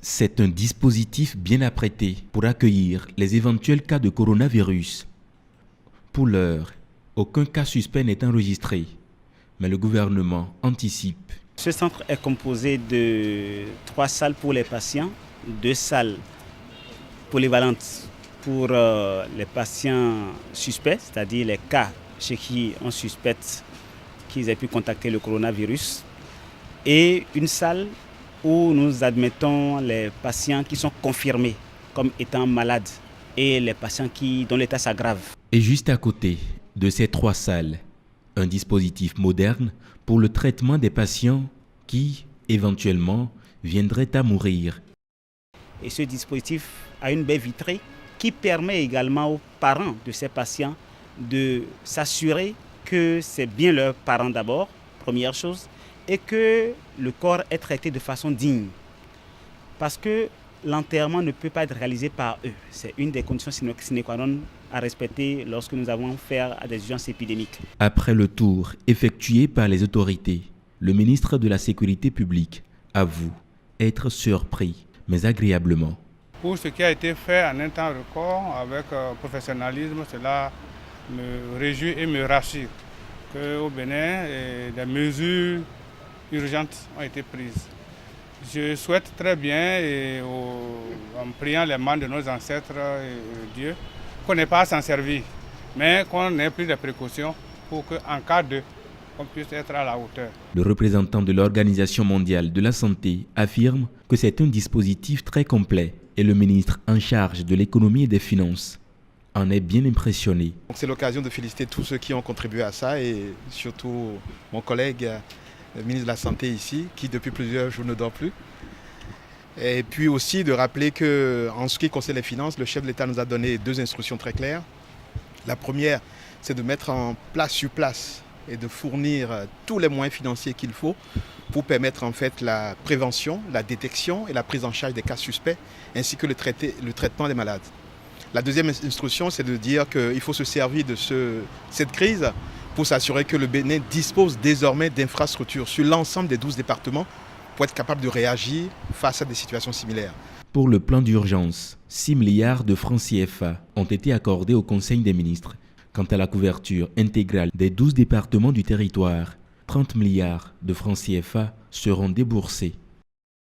C'est un dispositif bien apprêté pour accueillir les éventuels cas de coronavirus. Pour l'heure, aucun cas suspect n'est enregistré, mais le gouvernement anticipe. Ce centre est composé de 3 salles pour les patients, 2 salles polyvalentes pour les patients suspects, c'est-à-dire les cas chez qui on suspecte qu'ils aient pu contacter le coronavirus, et une salle où nous admettons les patients qui sont confirmés comme étant malades et les patients dont l'état s'aggrave. Et juste à côté de ces 3 salles, un dispositif moderne pour le traitement des patients qui, éventuellement, viendraient à mourir. Et ce dispositif a une baie vitrée qui permet également aux parents de ces patients de s'assurer que c'est bien leurs parents d'abord, première chose, et que le corps est traité de façon digne. Parce que l'enterrement ne peut pas être réalisé par eux. C'est une des conditions sine qua non à respecter lorsque nous avons affaire à des urgences épidémiques. Après le tour effectué par les autorités, le ministre de la Sécurité publique avoue être surpris, mais agréablement. Pour ce qui a été fait en un temps record, avec professionnalisme, cela me réjouit et me rassure qu'au Bénin, des mesures urgentes ont été prises. Je souhaite très bien, en priant les mains de nos ancêtres et Dieu, qu'on n'ait pas à s'en servir, mais qu'on ait pris des précautions pour qu'en cas de, on puisse être à la hauteur. Le représentant de l'Organisation mondiale de la santé affirme que c'est un dispositif très complet et le ministre en charge de l'économie et des finances en est bien impressionné. C'est l'occasion de féliciter tous ceux qui ont contribué à ça et surtout mon collègue, le ministre de la Santé ici, qui depuis plusieurs jours ne dort plus. Et puis aussi de rappeler qu'en ce qui concerne les finances, le chef de l'État nous a donné 2 instructions très claires. La première, c'est de mettre en place sur place et de fournir tous les moyens financiers qu'il faut pour permettre en fait la prévention, la détection et la prise en charge des cas suspects, ainsi que le traitement des malades. La deuxième instruction, c'est de dire qu'il faut se servir de cette crise pour s'assurer que le Bénin dispose désormais d'infrastructures sur l'ensemble des 12 départements pour être capable de réagir face à des situations similaires. Pour le plan d'urgence, 6 milliards de francs CFA ont été accordés au Conseil des ministres. Quant à la couverture intégrale des 12 départements du territoire, 30 milliards de francs CFA seront déboursés.